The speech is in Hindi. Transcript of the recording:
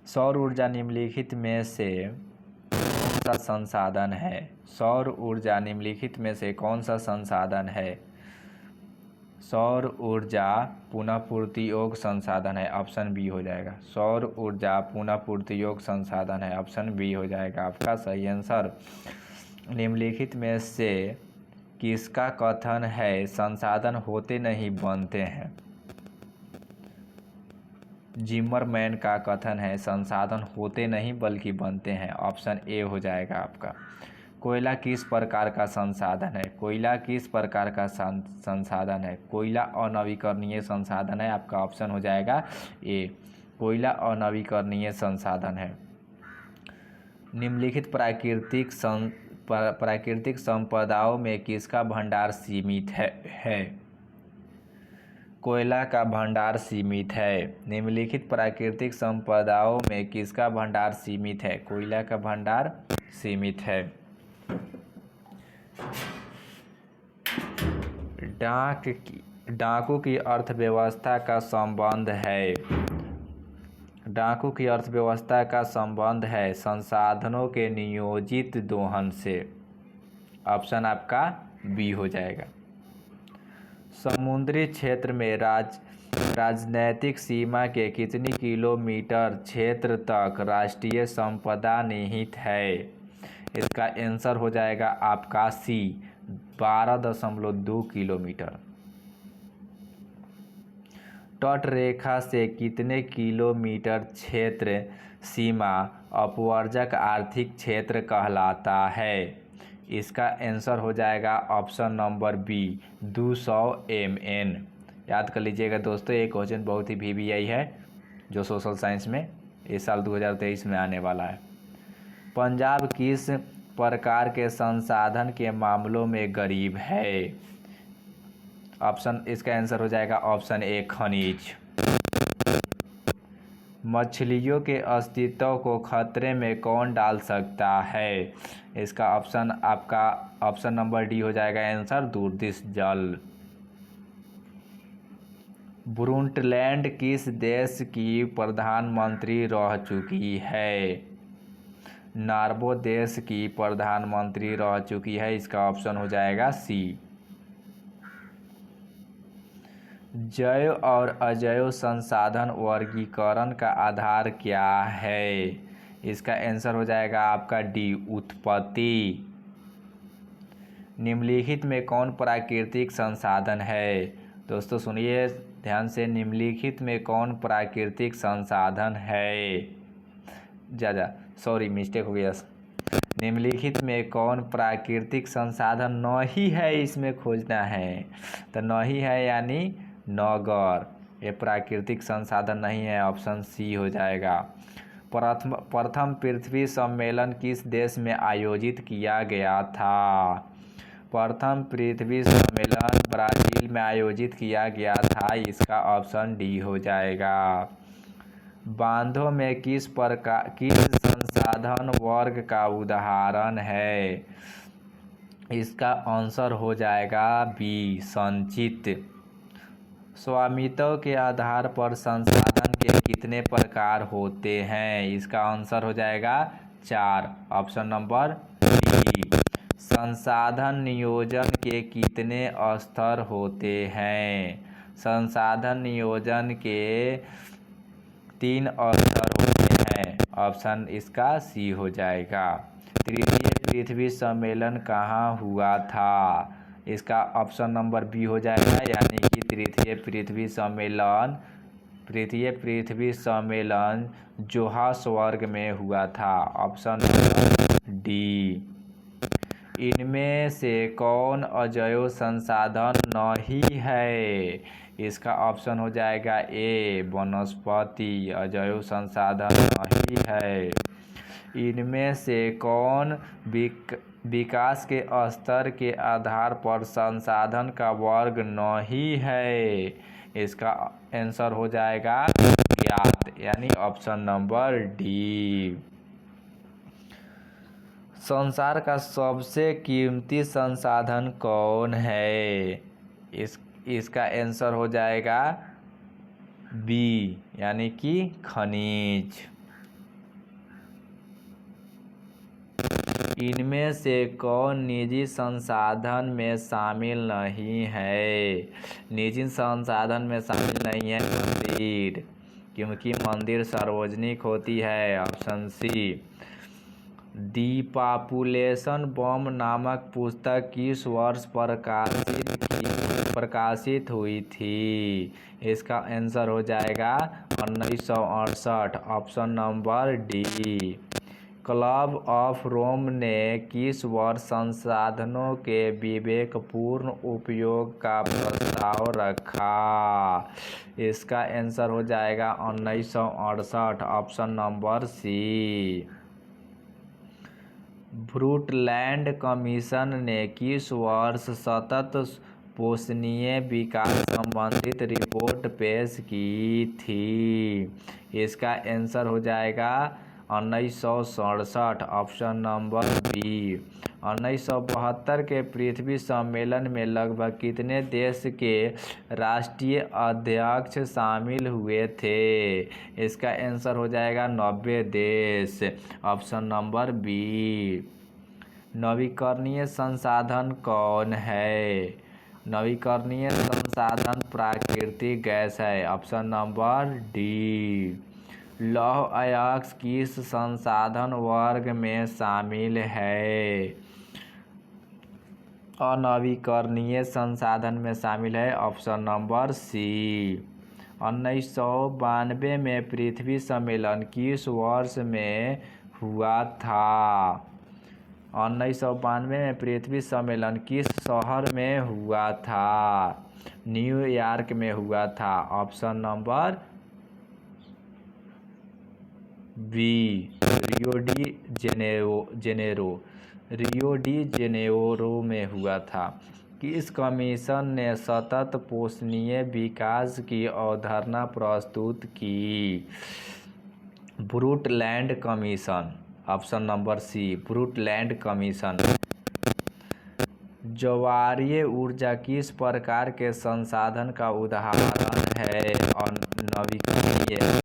सौर ऊर्जा निम्नलिखित में से कौन सा संसाधन है? सौर ऊर्जा निम्नलिखित में से कौन सा संसाधन है? सौर ऊर्जा पुनः पूर्ति योग्य संसाधन है, ऑप्शन बी हो जाएगा। सौर ऊर्जा पुनः पूर्ति योग्य संसाधन है, ऑप्शन बी हो जाएगा आपका सही आंसर। निम्नलिखित में से किसका कथन है संसाधन होते नहीं बनते हैं? जिमरमैन का कथन है संसाधन होते नहीं बल्कि बनते हैं, ऑप्शन ए हो जाएगा आपका। कोयला किस प्रकार का संसाधन है? कोयला किस प्रकार का संसाधन है? कोयला अनवीकरणीय संसाधन है, आपका ऑप्शन हो जाएगा ए। कोयला अनवीकरणीय संसाधन है। निम्नलिखित प्राकृतिक संपदाओं में किसका भंडार सीमित है? कोयला का भंडार सीमित है। निम्नलिखित प्राकृतिक संपदाओं में किसका भंडार सीमित है? कोयला का भंडार सीमित है। डाकू की अर्थव्यवस्था का संबंध है। डाकू की अर्थव्यवस्था का संबंध है संसाधनों के नियोजित दोहन से, ऑप्शन आपका बी हो जाएगा। समुद्री क्षेत्र में राजनैतिक सीमा के कितनी किलोमीटर क्षेत्र तक राष्ट्रीय संपदा निहित है? इसका आंसर हो जाएगा आपका सी, 12.2 किलोमीटर। तट रेखा से कितने किलोमीटर क्षेत्र सीमा अपवर्जक आर्थिक क्षेत्र कहलाता है? इसका आंसर हो जाएगा ऑप्शन नंबर बी, 200 mn। याद कर लीजिएगा दोस्तों, ये क्वेश्चन बहुत ही VVI है जो सोशल साइंस में इस साल 2023 में आने वाला है। पंजाब किस प्रकार के संसाधन के मामलों में गरीब है? ऑप्शन, इसका आंसर हो जाएगा ऑप्शन ए, खनिज। मछलियों के अस्तित्व को खतरे में कौन डाल सकता है? इसका ऑप्शन आपका ऑप्शन नंबर डी हो जाएगा आंसर, दूरदिश जल। ब्रुंटलैंड किस देश की प्रधानमंत्री रह चुकी है? नार्वे देश की प्रधानमंत्री रह चुकी है, इसका ऑप्शन हो जाएगा सी। जैव और अजैव संसाधन वर्गीकरण का आधार क्या है? इसका आंसर हो जाएगा आपका डी, उत्पत्ति। निम्नलिखित में कौन प्राकृतिक संसाधन है? दोस्तों सुनिए ध्यान से, निम्नलिखित में कौन प्राकृतिक संसाधन है? सॉरी मिस्टेक हो गया। निम्नलिखित में कौन प्राकृतिक संसाधन नहीं है, इसमें खोजना है। तो नहीं है यानी नगर, ये प्राकृतिक संसाधन नहीं है, ऑप्शन सी हो जाएगा। प्रथम पृथ्वी सम्मेलन किस देश में आयोजित किया गया था? प्रथम पृथ्वी सम्मेलन ब्राज़ील में आयोजित किया गया था, इसका ऑप्शन डी हो जाएगा। बांधों में किस संसाधन वर्ग का उदाहरण है? इसका आंसर हो जाएगा बी, संचित। स्वामित्व के आधार पर संसाधन के कितने प्रकार होते हैं? इसका आंसर हो जाएगा 4, ऑप्शन नंबर डी। संसाधन नियोजन के कितने स्तर होते हैं? संसाधन नियोजन के 3 स्तर होते हैं, ऑप्शन इसका सी हो जाएगा। तृतीय पृथ्वी सम्मेलन कहाँ हुआ था? इसका ऑप्शन नंबर बी हो जाएगा, यानी कि तृतीय पृथ्वी सम्मेलन जोहान्सबर्ग में हुआ था, ऑप्शन नंबर डी। इनमें से कौन अजैव संसाधन नहीं है? इसका ऑप्शन हो जाएगा ए, वनस्पति अजैव संसाधन नहीं है। इनमें से कौन विकास के स्तर के आधार पर संसाधन का वर्ग नहीं है? इसका आंसर हो जाएगा ज्ञात, यानी ऑप्शन नंबर डी। संसार का सबसे कीमती संसाधन कौन है? इसका आंसर हो जाएगा बी, यानी कि खनिज। इनमें से कौन निजी संसाधन में शामिल नहीं है? निजी संसाधन में शामिल नहीं है मंदिर, क्योंकि मंदिर सार्वजनिक होती है। Option C. दी पॉपुलेशन बम नामक पुस्तक किस वर्ष प्रकाशित हुई थी? इसका आंसर हो जाएगा 1968। Option number D. Club of Rome ने किस वर्ष संसाधनों के विवेकपूर्ण उपयोग का प्रस्ताव रखा? इसका आंसर हो जाएगा 1968। Option number C. Brundtland commission ने किस वर्ष सतत पोषणीय विकास संबंधित रिपोर्ट पेश की थी? इसका आंसर हो जाएगा 1967। Option number B. 1972 के पृथ्वी सम्मेलन में लगभग कितने देश के राष्ट्रीय अध्यक्ष शामिल हुए थे? इसका आंसर हो जाएगा 90 देश। Option number B. नवीकरणीय संसाधन कौन है? नवीकरणीय संसाधन प्राकृतिक गैस है। Option number D. लौह अयस्क किस संसाधन वर्ग में शामिल है? अनवीकरणीय संसाधन में शामिल है। ऑप्शन नंबर सी। 1992 में पृथ्वी सम्मेलन किस वर्ष में हुआ था? 1992 में पृथ्वी सम्मेलन किस शहर में हुआ था? न्यूयॉर्क में हुआ था। Option number B. Rio de Janeiro में हुआ था। किस कमीशन ने सतत पोषणीय विकास की अवधारणा प्रस्तुत की? Brundtland commission. Option number C. Brundtland commission. ज्वारीय ऊर्जा किस प्रकार के संसाधन का उदाहरण है? नवीकरणीय